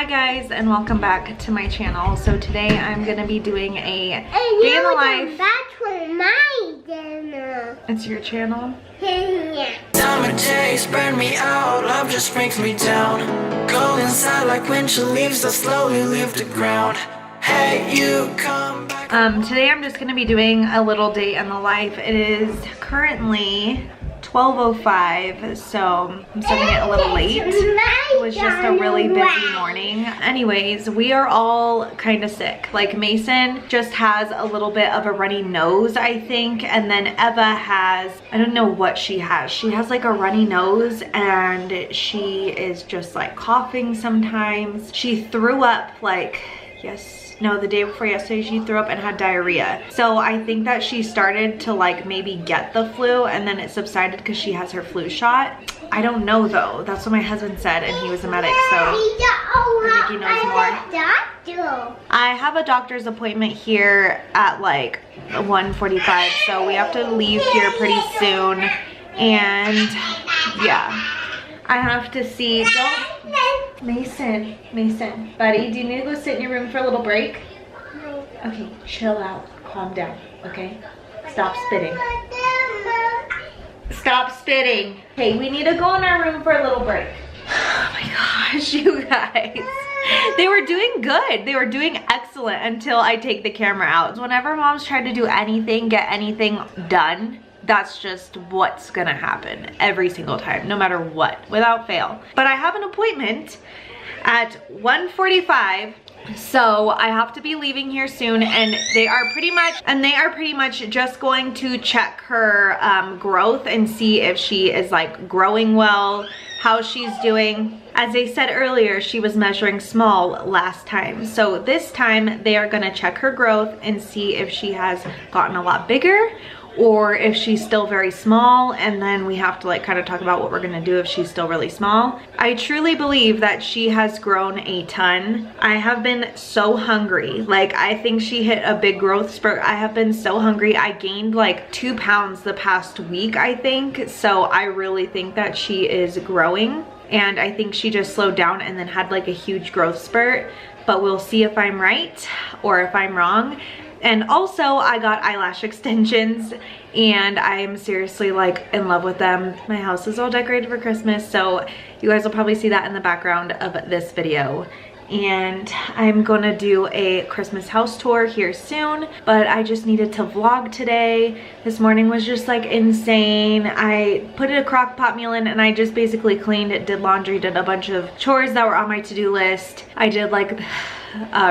Hi guys, and welcome back to my channel. So today I'm gonna be doing a day in the life. That's for my dinner. It's your channel? Yeah. Summer days burn me out, love just brings me down. Cold inside like winter leaves that slowly leave the ground. Hey, you come back. Today I'm just gonna be doing a little day in the life. It is currently 12:05, so I'm starting it a little late. It was just a really busy morning. Anyways, we are all kind of sick. Like Mason just has a little bit of a runny nose, I think, and then Eva has, I don't know what she has. She has like a runny nose and she is just like coughing sometimes. She threw up like, the day before yesterday she threw up and had diarrhea. So I think that she started to like maybe get the flu and then it subsided because she has her flu shot. I don't know though. That's what my husband said, and he was a medic, so I think he knows more. I have a doctor's appointment here at like 1:45, so we have to leave here pretty soon. And yeah, I have to see. Mason, buddy, do you need to go sit in your room for a little break? No. Okay, chill out, calm down, okay? Stop spitting. Stop spitting. Hey, we need to go in our room for a little break. Oh my gosh, you guys. They were doing good. They were doing excellent until I take the camera out. Whenever moms try to do anything, get anything done, that's just what's gonna happen every single time, no matter what, without fail. But I have an appointment at 1:45, so I have to be leaving here soon, and they are pretty much just going to check her growth and see if she is like growing well, how she's doing. As I said earlier, she was measuring small last time, so this time they are gonna check her growth and see if she has gotten a lot bigger or if she's still very small, and then we have to like kind of talk about what we're gonna do if she's still really small. I truly believe that she has grown a ton. I have been so hungry. Like, I think she hit a big growth spurt. I have been so hungry. I gained like 2 pounds the past week, I think. So I really think that she is growing, and I think she just slowed down and then had like a huge growth spurt. But we'll see if I'm right or if I'm wrong. And also I got eyelash extensions and I'm seriously like in love with them. My house is all decorated for Christmas, so you guys will probably see that in the background of this video. And I'm gonna do a Christmas house tour here soon, but I just needed to vlog today. This morning was just like insane. I put a crock pot meal in and I just basically cleaned it, did laundry, did a bunch of chores that were on my to-do list. I did like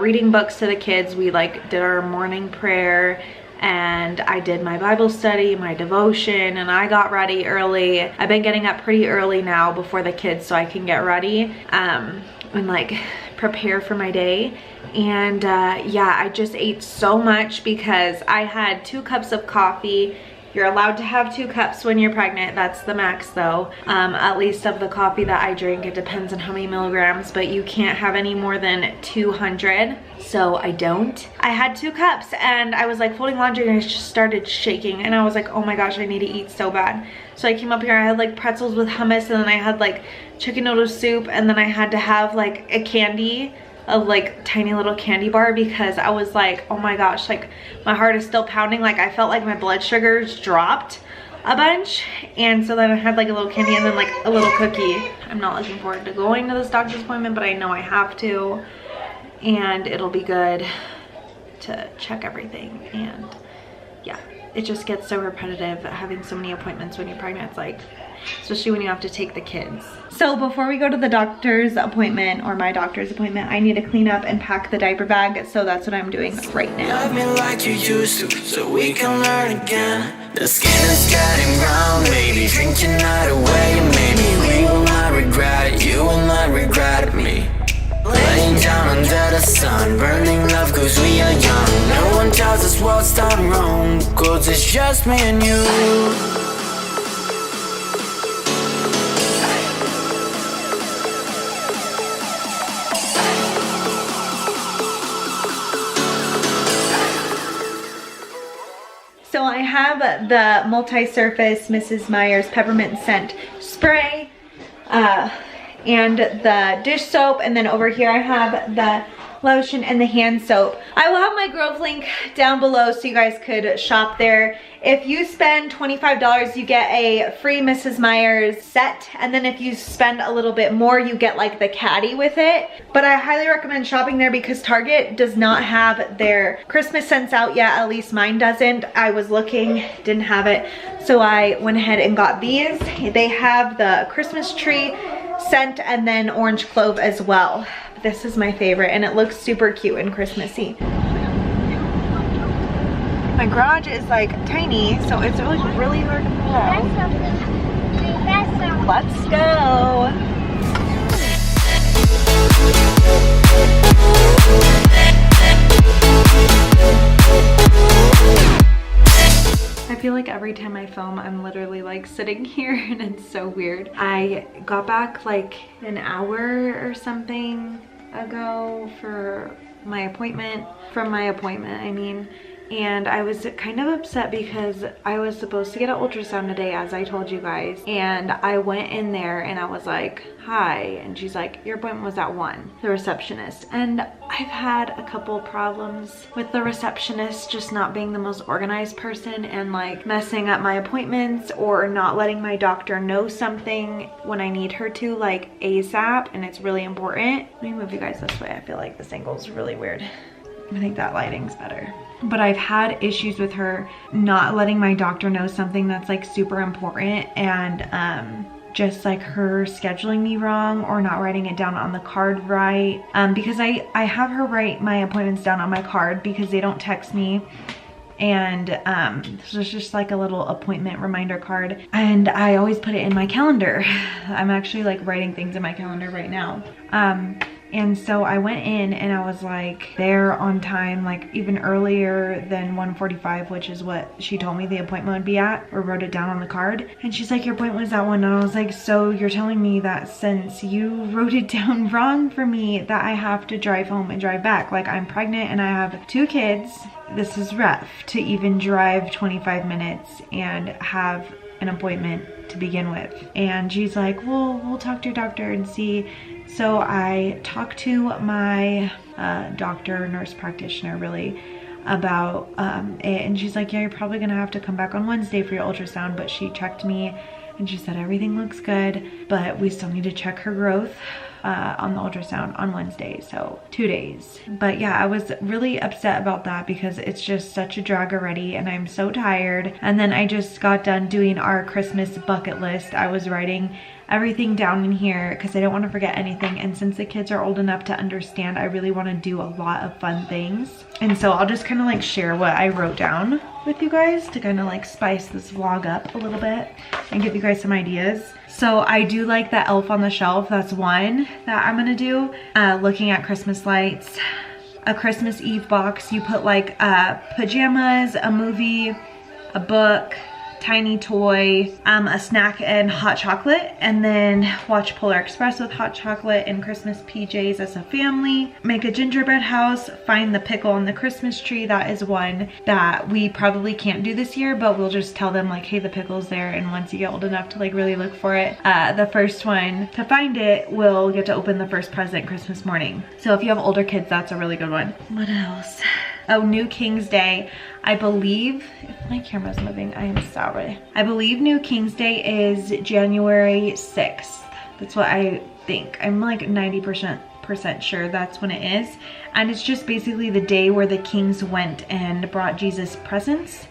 reading books to the kids. We like did our morning prayer, and I did my Bible study, my devotion, and I got ready early. I've been getting up pretty early now before the kids so I can get ready and like prepare for my day. And yeah, I just ate so much because I had 2 cups of coffee. You're allowed to have 2 cups when you're pregnant. That's the max though, at least of the coffee that I drink. It depends on how many milligrams, but you can't have any more than 200. So I don't. I had 2 cups and I was like folding laundry and I just started shaking, and I was like, oh my gosh, I need to eat so bad. So I came up here, I had like pretzels with hummus, and then I had like chicken noodle soup, and then I had to have like a candy, a like tiny little candy bar, because I was like, oh my gosh, like my heart is still pounding. Like I felt like my blood sugars dropped a bunch. And so then I had like a little candy and then like a little cookie. I'm not looking forward to going to this doctor's appointment, but I know I have to, and it'll be good to check everything. And yeah, it just gets so repetitive having so many appointments when you're pregnant. It's like, especially when you have to take the kids. So before we go to the doctor's appointment, or my doctor's appointment, I need to clean up and pack the diaper bag. So that's what I'm doing right now. Love me like you used to, so we can learn again. The skin is getting brown, baby. Drink your night away, and maybe we will not regret it. You will not regret me. Laying down under the sun, burning love cause we are young. No one tells us what's done wrong, cause it's just me and you. So I have the multi-surface Mrs. Meyer's peppermint scent spray. and the dish soap, and then over here I have the lotion and the hand soap. I will have my Grove link down below so you guys could shop there. If you spend $25, you get a free Mrs. Meyer's set, and then if you spend a little bit more, you get like the caddy with it. But I highly recommend shopping there because Target does not have their Christmas scents out yet. At least mine doesn't. I was looking, didn't have it, so I went ahead and got these. They have the Christmas tree scent and then orange clove as well. This is my favorite, and it looks super cute and Christmassy. My garage is like tiny, so it's really hard to pull out. Let's go. I feel like every time I film, I'm literally like sitting here and it's so weird. I got back like an hour or something ago from my appointment, I mean, and I was kind of upset because I was supposed to get an ultrasound today, as I told you guys, and I went in there and I was like, hi, and she's like, your appointment was at 1, the receptionist. And I've had a couple problems with the receptionist just not being the most organized person and like messing up my appointments or not letting my doctor know something when I need her to, like ASAP, and it's really important. Let me move you guys this way. I feel like this angle is really weird. I think that lighting's better. But I've had issues with her not letting my doctor know something that's like super important, and just like her scheduling me wrong or not writing it down on the card right. Because I have her write my appointments down on my card because they don't text me. And so it's just like a little appointment reminder card, and I always put it in my calendar. I'm actually like writing things in my calendar right now. And so I went in and I was like there on time, like even earlier than 1:45, which is what she told me the appointment would be at, or wrote it down on the card. And she's like, your appointment was at 1. And I was like, so you're telling me that since you wrote it down wrong for me, that I have to drive home and drive back? Like, I'm pregnant and I have 2 kids. This is rough to even drive 25 minutes and have an appointment to begin with. And she's like, well, we'll talk to your doctor and see. So I talked to my doctor, nurse practitioner really, about it, and she's like, yeah, you're probably gonna have to come back on Wednesday for your ultrasound. But she checked me and she said everything looks good, but we still need to check her growth on the ultrasound on Wednesday, so 2 days. But yeah, I was really upset about that because it's just such a drag already and I'm so tired. And then I just got done doing our Christmas bucket list. I was writing everything down in here because I don't want to forget anything, and since the kids are old enough to understand, I really want to do a lot of fun things. And so I'll just kind of like share what I wrote down with you guys to kind of like spice this vlog up a little bit and give you guys some ideas. So I do like the Elf on the Shelf. That's one that I'm gonna do. Looking at Christmas lights, a Christmas Eve box. You put like pajamas, a movie, a book, tiny toy, a snack, and hot chocolate, and then watch Polar Express with hot chocolate and Christmas PJs as a family. Make a gingerbread house, find the pickle on the Christmas tree. That is one that we probably can't do this year, but we'll just tell them like, hey, the pickle's there, and once you get old enough to like really look for it, the first one to find it will get to open the first present Christmas morning. So if you have older kids, that's a really good one. What else? Oh, New King's Day. I believe, if my camera's moving, I am sorry. I believe New King's Day is January 6th. That's what I think. I'm like 90% sure that's when it is. And it's just basically the day where the kings went and brought Jesus presents.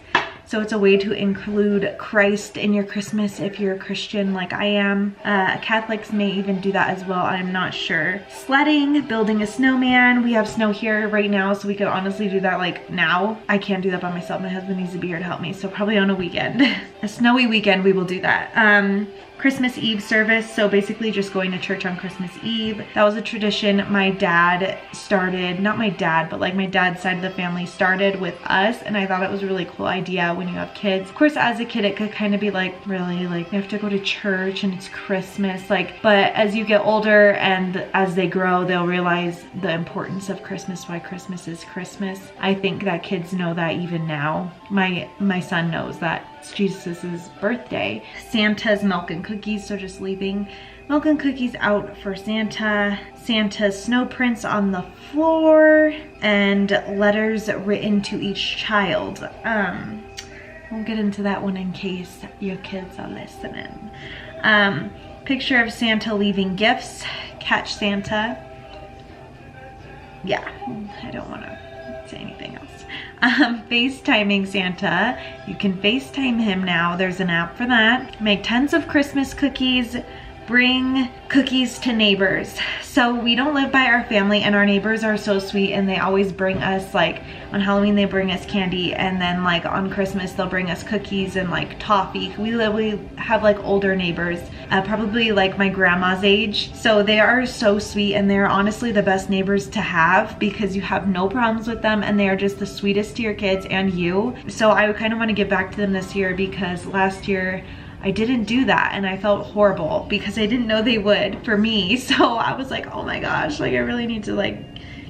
So it's a way to include Christ in your Christmas if you're a Christian like I am. Catholics may even do that as well, I'm not sure. Sledding, building a snowman. We have snow here right now, so we could honestly do that like now. I can't do that by myself. My husband needs to be here to help me, so probably on a weekend. A snowy weekend, we will do that. Christmas Eve service, so basically just going to church on Christmas Eve. That was a tradition my dad started, not my dad, but like my dad's side of the family started with us, and I thought it was a really cool idea when you have kids. Of course, as a kid, it could kind of be like, really, like you have to go to church and it's Christmas, like, but as you get older and as they grow, they'll realize the importance of Christmas, why Christmas is Christmas. I think that kids know that even now. My son knows that it's Jesus's birthday. Santa's milk and cookies, so just leaving milk and cookies out for Santa, Santa's snow prints on the floor, and letters written to each child. We'll get into that one in case your kids are listening. Picture of Santa leaving gifts. Catch Santa. Yeah, I don't want to say anything else. FaceTiming Santa. You can FaceTime him now. There's an app for that. Make tons of Christmas cookies. Bring cookies to neighbors. So we don't live by our family, and our neighbors are so sweet, and they always bring us, like on Halloween they bring us candy, and then like on Christmas they'll bring us cookies and like toffee. We have like older neighbors, probably like my grandma's age. So they are so sweet, and they're honestly the best neighbors to have because you have no problems with them, and they are just the sweetest to your kids and you. So I kind of want to give back to them this year because last year I didn't do that, and I felt horrible because I didn't know they would for me. So I was like, oh my gosh, like I really need to like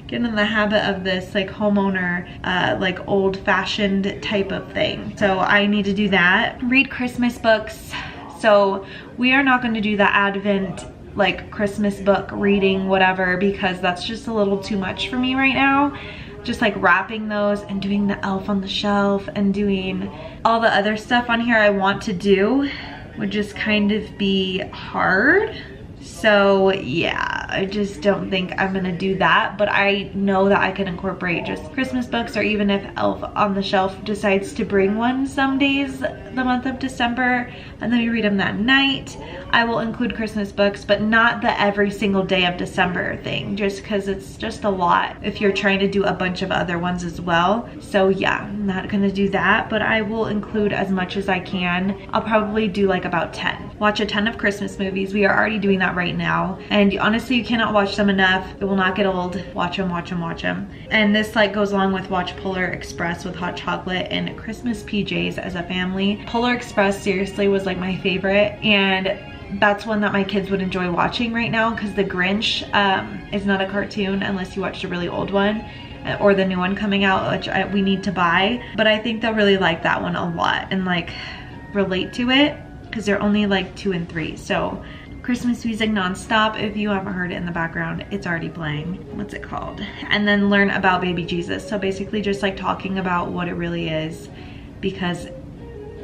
get in the habit of this like homeowner, like old-fashioned type of thing. So I need to do that. Read Christmas books. So we are not going to do the Advent like Christmas book reading whatever because that's just a little too much for me right now. Just like wrapping those and doing the elf on the shelf and doing all the other stuff on here I want to do would just kind of be hard. So yeah, I just don't think I'm gonna do that, but I know that I can incorporate just Christmas books, or even if Elf on the Shelf decides to bring one some days the month of December and then we read them that night, I will include Christmas books, but not the every single day of December thing, just because it's just a lot if you're trying to do a bunch of other ones as well. So yeah, I'm not gonna do that, but I will include as much as I can. I'll probably do like about 10. Watch a ton of Christmas movies. We are already doing that right now, and honestly you cannot watch them enough. It will not get old. Watch them, watch them, watch them. And this like goes along with watch Polar Express with hot chocolate and Christmas PJs as a family. Polar Express seriously was like my favorite, and that's one that my kids would enjoy watching right now because The Grinch is not a cartoon unless you watched a really old one or the new one coming out, which we need to buy, but I think they'll really like that one a lot and like relate to it because they're only like 2 and 3. So Christmas music nonstop. If you haven't heard it in the background, it's already playing. What's it called? And then learn about baby Jesus. So basically just like talking about what it really is, because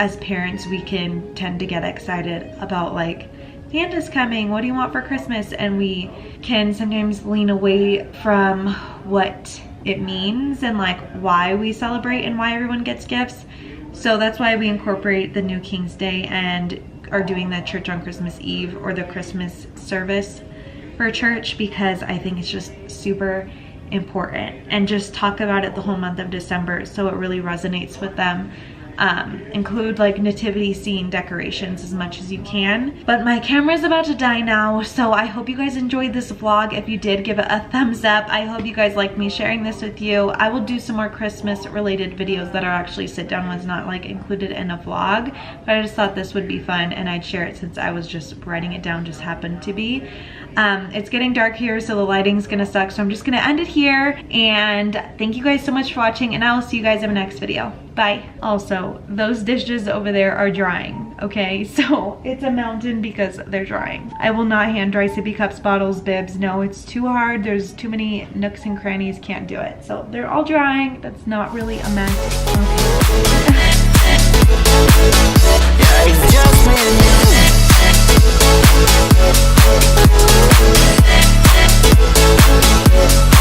as parents we can tend to get excited about like Santa's coming, what do you want for Christmas, and we can sometimes lean away from what it means and like why we celebrate and why everyone gets gifts. So that's why we incorporate the New King's Day and are doing the church on Christmas Eve or the Christmas service for church, because I think it's just super important, and just talk about it the whole month of December so it really resonates with them. Include like nativity scene decorations as much as you can. But my camera's about to die now, so I hope you guys enjoyed this vlog. If you did, give it a thumbs up. I hope you guys like me sharing this with you. I will do some more Christmas related videos that are actually sit down ones, not like included in a vlog, but I just thought this would be fun and I'd share it since I was just writing it down, just happened to be. It's getting dark here, so the lighting's gonna suck, so I'm just gonna end it here, and thank you guys so much for watching, and I will see you guys in the next video. Bye. Also, those dishes over there are drying, okay? So it's a mountain because they're drying. I will not hand dry sippy cups, bottles, bibs. No, it's too hard. There's too many nooks and crannies, can't do it. So they're all drying. That's not really a mess. Yeah, it's just me and you.